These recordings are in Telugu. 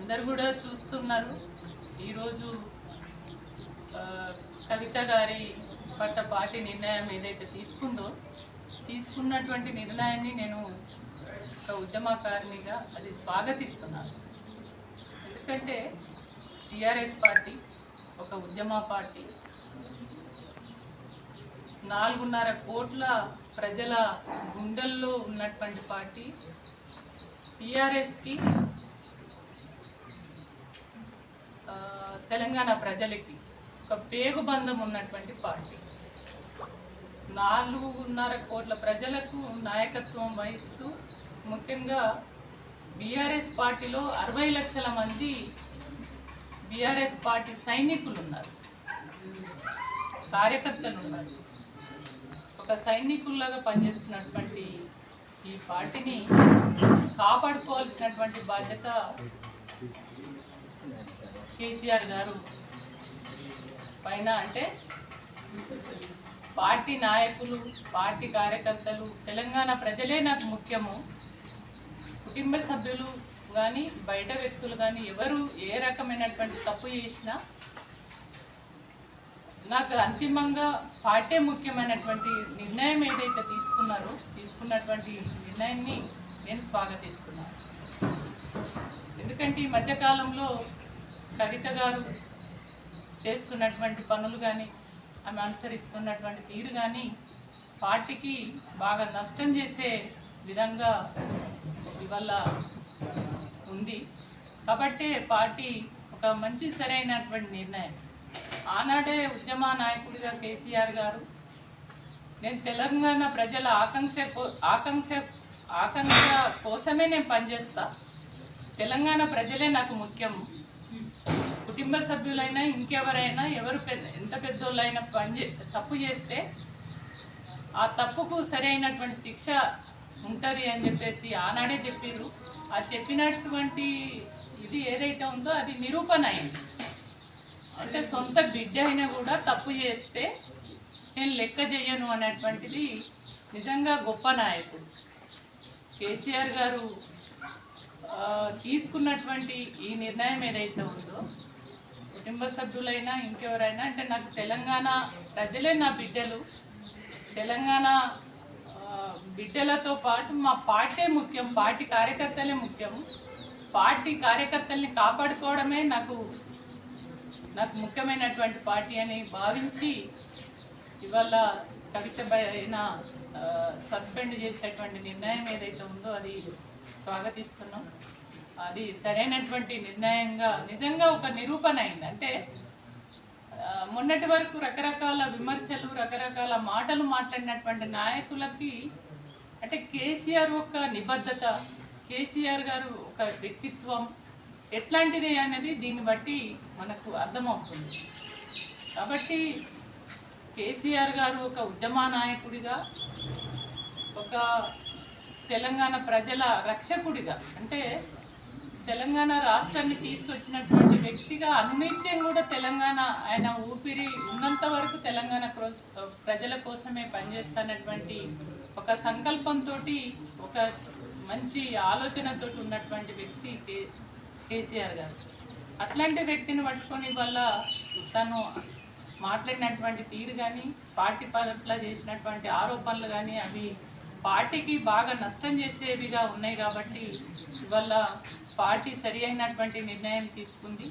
అందరు కూడా చూస్తున్నారు. ఈరోజు కవిత గారి పట్ల పార్టీ నిర్ణయం ఏదైతే తీసుకున్నటువంటి నిర్ణయాన్ని నేను ఒక ఉద్యమకారినిగా అది స్వాగతిస్తున్నాను. ఎందుకంటే టీఆర్ఎస్ పార్టీ ఒక ఉద్యమ పార్టీ, 4.5 కోట్ల ప్రజల గుండెల్లో ఉన్నటువంటి పార్టీ. టీఆర్ఎస్కి తెలంగాణ ప్రజలకి ఒక పేగుబంధం ఉన్నటువంటి పార్టీ. 4.5 కోట్ల ప్రజలకు నాయకత్వం వహిస్తూ, ముఖ్యంగా బీఆర్ఎస్ పార్టీలో 60 లక్షల మంది బీఆర్ఎస్ పార్టీ సైనికులు ఉన్నారు, కార్యకర్తలు ఉన్నారు. ఒక సైనికుల్లాగా పనిచేస్తున్నటువంటి ఈ పార్టీని కాపాడుకోవాల్సినటువంటి బాధ్యత కేసీఆర్ గారు పైన. అంటే పార్టీ నాయకులు, పార్టీ కార్యకర్తలు, తెలంగాణ ప్రజలే నాకు ముఖ్యము. కుటుంబ సభ్యులు కానీ బయట వ్యక్తులు కానీ ఎవరు ఏ రకమైనటువంటి తప్పు చేసినా నాకు అంతిమంగా పార్టీ ముఖ్యమైనటువంటి నిర్ణయం ఏదైతే తీసుకున్నటువంటి నిర్ణయాన్ని నేను స్వాగతిస్తున్నాను. ఎందుకంటే ఈ మధ్యకాలంలో కవిత గారు చేస్తున్నటువంటి పనులు కానీ, ఆమె అనుసరిస్తున్నటువంటి తీరు కానీ పార్టీకి బాగా నష్టం చేసే విధంగా ఇవాళ ఉంది. కాబట్టి పార్టీ ఒక మంచి సరైనటువంటి నిర్ణయం. ఆనాడే ఉద్యమ నాయకుడిగా కేసీఆర్ గారు, నేను తెలంగాణ ప్రజల ఆకాంక్ష కోసమే నేను పనిచేస్తా, తెలంగాణ ప్రజలే నాకు ముఖ్యం, కుటుంబ సభ్యులైనా ఇంకెవరైనా ఎవరు ఎంత పెద్దోళ్ళైనా తప్పు చేస్తే ఆ తప్పుకు సరైనటువంటి శిక్ష ఉంటుంది అని చెప్పేసి ఆనాడే చెప్పారు. ఆ చెప్పినటువంటి ఇది ఏదైతే ఉందో అది నిరూపణ అయింది. అంటే సొంత బిడ్డ అయినా కూడా తప్పు చేస్తే నేను లెక్క చేయను అనేటువంటిది నిజంగా గొప్ప నాయకుడు కేసీఆర్ గారు తీసుకున్నటువంటి ఈ నిర్ణయం ఏదైతే ఉందో, కుటుంబ సభ్యులైనా ఇంకెవరైనా, అంటే నాకు తెలంగాణ ప్రజలే నా బిడ్డలు, తెలంగాణ బిడ్డలతో పాటు మా పార్టీ ముఖ్యం, పార్టీ కార్యకర్తలే ముఖ్యం, పార్టీ కార్యకర్తల్ని కాపాడుకోవడమే నాకు ముఖ్యమైనటువంటి పార్టీ అని భావించి ఇవాళ కవిత పైన సస్పెండ్ చేసేటువంటి నిర్ణయం ఏదైతే ఉందో అది స్వాగతిస్తున్నాం. అది సరైనటువంటి నిర్ణయంగా నిజంగా ఒక నిరూపణ అయింది. అంటే మొన్నటి వరకు రకరకాల విమర్శలు, రకరకాల మాటలు మాట్లాడినటువంటి నాయకులకి అంటే కేసీఆర్ ఒక నిబద్ధత, కేసీఆర్ గారు ఒక వ్యక్తిత్వం ఎట్లాంటిది అనేది దీన్ని బట్టి మనకు అర్థమవుతుంది. కాబట్టి కేసీఆర్ గారు ఒక ఉద్యమ నాయకుడిగా, ఒక తెలంగాణ ప్రజల రక్షకుడిగా, అంటే తెలంగాణ రాష్ట్రాన్ని తీసుకొచ్చినటువంటి వ్యక్తిగా అనునిత్యం కూడా తెలంగాణ ఆయన ఊపిరి ఉన్నంత వరకు తెలంగాణ ప్రజల కోసమే పనిచేస్తున్నటువంటి ఒక సంకల్పంతో, ఒక మంచి ఆలోచనతో ఉన్నటువంటి వ్యక్తి కేసీఆర్ గారు. అట్లాంటి వ్యక్తిని పట్టుకొని వల్ల తను మాట్లాడినటువంటి తీరు కానీ, పార్టీ పట్ల చేసినటువంటి ఆరోపణలు కానీ అవి పార్టీకి బాగా నష్టం చేసేవిగా ఉన్నాయి. కాబట్టి ఇవాళ పార్టీ సరి అయినటువంటి నిర్ణయం తీసుకుంది.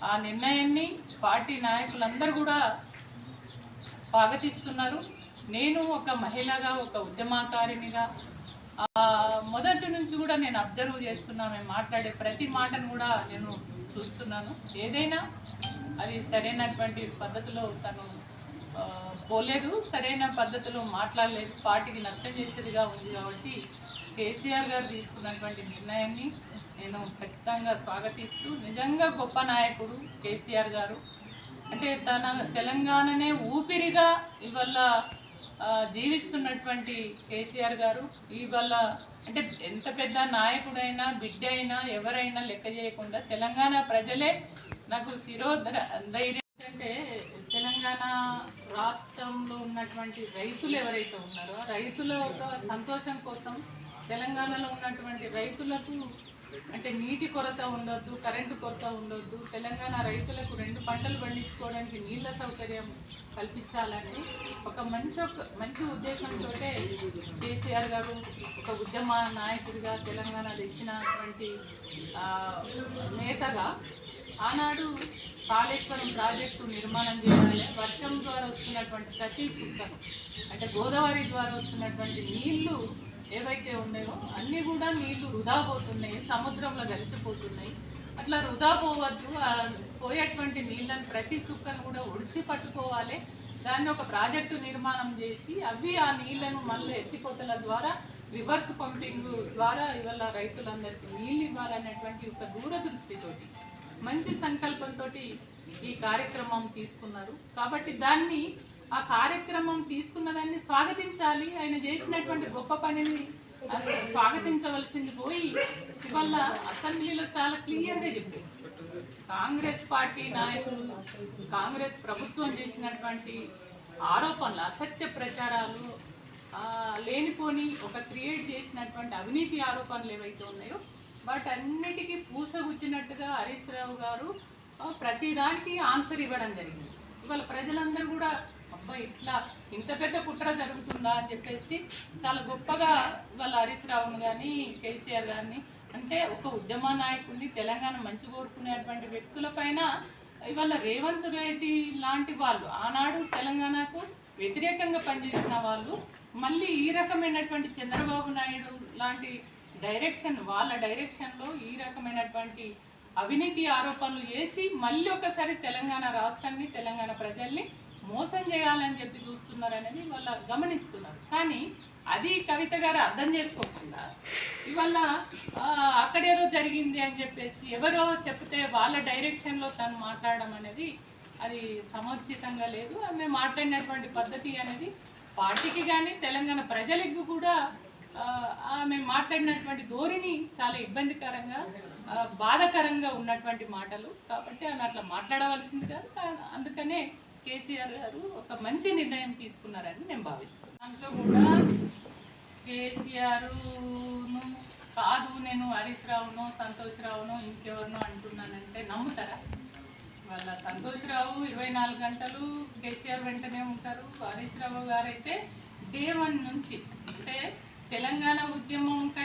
ఆ నిర్ణయాన్ని పార్టీ నాయకులందరూ కూడా స్వాగతిస్తున్నారు. నేను ఒక మహిళగా, ఒక ఉద్యమకారినిగా మొదటి నుంచి కూడా నేను అబ్జర్వ్ చేస్తున్నా, మేము మాట్లాడే ప్రతి మాటను కూడా నేను చూస్తున్నాను. ఏదైనా అది సరైనటువంటి పద్ధతిలో తను పోలేదు, సరైన పద్ధతిలో మాట్లాడలేదు, పార్టీకి నష్టం చేసేదిగా ఉంది. కాబట్టి కేసీఆర్ గారు తీసుకున్నటువంటి నిర్ణయాన్ని నేను ఖచ్చితంగా స్వాగతిస్తూ, నిజంగా గొప్ప నాయకుడు కేసీఆర్ గారు. అంటే తన తెలంగాణనే ఊపిరిగా ఇవాళ జీవిస్తున్నటువంటి కేసీఆర్ గారు ఇవాళ అంటే ఎంత పెద్ద నాయకుడైనా, బిడ్డ అయినా, ఎవరైనా లెక్క చేయకుండా తెలంగాణ ప్రజలే నాకు ధైర్యం. అంటే తెలంగాణ రాష్ట్రంలో ఉన్నటువంటి రైతులు ఎవరైతే ఉన్నారో రైతుల ఒక సంతోషం కోసం, తెలంగాణలో ఉన్నటువంటి రైతులకు అంటే నీటి కొరత ఉండొద్దు, కరెంటు కొరత ఉండొద్దు, తెలంగాణ రైతులకు 2 పంటలు పండించుకోవడానికి నీళ్ళ సౌకర్యం కల్పించాలని ఒక మంచి ఉద్దేశంతో కేసీఆర్ గారు ఒక ఉద్యమ నాయకుడిగా తెలంగాణ తెచ్చినటువంటి నేతగా ఆనాడు కాళేశ్వరం ప్రాజెక్టు నిర్మాణం చేయాలి. వర్షం ద్వారా వస్తున్నటువంటి ప్రతి చుక్కను, అంటే గోదావరి ద్వారా వస్తున్నటువంటి నీళ్లు ఏవైతే ఉన్నాయో అన్నీ కూడా నీళ్లు వృధా పోతున్నాయి, సముద్రంలో కలిసిపోతున్నాయి. అట్లా వృధా పోవద్దు, పోయేటువంటి నీళ్ళని ప్రతి చుక్కను కూడా ఒడిచి పట్టుకోవాలి. దాన్ని ఒక ప్రాజెక్టు నిర్మాణం చేసి అవి ఆ నీళ్లను మళ్ళీ ఎత్తిపోతల ద్వారా రివర్స్ పంపింగ్ ద్వారా ఇవాళ రైతులందరికీ నీళ్ళు ఇవ్వాలనేటువంటి ఒక దూరదృష్టితోటి మంచి సంకల్పంతో ఈ కార్యక్రమం తీసుకున్నారు. కాబట్టి ఆ కార్యక్రమం తీసుకున్న దాన్ని స్వాగతించాలి. ఆయన చేసినటువంటి గొప్ప పనిని స్వాగతించవలసింది పోయి ఇవాళ అసెంబ్లీలో చాలా క్లియర్గా చెప్పారు. కాంగ్రెస్ పార్టీ నాయకులు, కాంగ్రెస్ ప్రభుత్వం చేసినటువంటి ఆరోపణలు, అసత్య ప్రచారాలు, లేనిపోని ఒక క్రియేట్ చేసినటువంటి అవినీతి ఆరోపణలు ఏవైతే ఉన్నాయో వాటన్నిటికీ పూసగుచ్చినట్టుగా హరీష్ రావు గారు ప్రతిదానికి ఆన్సర్ ఇవ్వడం జరిగింది. ఇవాళ ప్రజలందరూ కూడా అబ్బాయి ఇంత పెద్ద కుట్ర జరుగుతుందా అని చెప్పేసి చాలా గొప్పగా ఇవాళ హరీష్ రావును కానీ కేసీఆర్ గారిని, అంటే ఒక ఉద్యమ నాయకుడిని, తెలంగాణ మంచి కోరుకునేటువంటి వ్యక్తులపైన ఇవాళ రేవంత్ రెడ్డి లాంటి వాళ్ళు, ఆనాడు తెలంగాణకు వ్యతిరేకంగా పనిచేసిన వాళ్ళు, మళ్ళీ ఈ రకమైనటువంటి చంద్రబాబు నాయుడు లాంటి వాళ్ళ డైరెక్షన్లో ఈ రకమైనటువంటి అవినీతి ఆరోపణలు చేసి మళ్ళీ ఒకసారి తెలంగాణ రాష్ట్రాన్ని, తెలంగాణ ప్రజల్ని మోసం చేయాలని చెప్పి చూస్తున్నారనేది ఇవాళ గమనిస్తున్నారు. కానీ అది కవిత గారు అర్థం చేసుకోకుండా ఇవాళ అక్కడేదో జరిగింది అని చెప్పేసి ఎవరో చెప్తే వాళ్ళ డైరెక్షన్లో తను మాట్లాడడం అనేది అది సముచితంగా లేదు. ఆమె మాట్లాడినటువంటి పద్ధతి అనేది పార్టీకి కానీ తెలంగాణ ప్రజలకు కూడా ఆమె మాట్లాడినటువంటి ధోరణి చాలా ఇబ్బందికరంగా, బాధాకరంగా ఉన్నటువంటి మాటలు. కాబట్టి ఆమె అట్లా మాట్లాడవలసింది కాదు. అందుకనే కేసీఆర్ గారు ఒక మంచి నిర్ణయం తీసుకున్నారని నేను భావిస్తున్నాను. దాంట్లో కూడా కేసీఆర్ను కాదు నేను హరీష్ రావును, సంతోష్ రావును, ఇంకెవరినో అంటున్నానంటే నమ్ముతారా? వాళ్ళ సంతోష్ రావు 24 గంటలు కేసీఆర్ వెంటనే ఉంటారు. హరీష్ రావు గారు అయితే Day 1 నుంచి, అంటే తెలంగాణ ఉద్యమం కంటే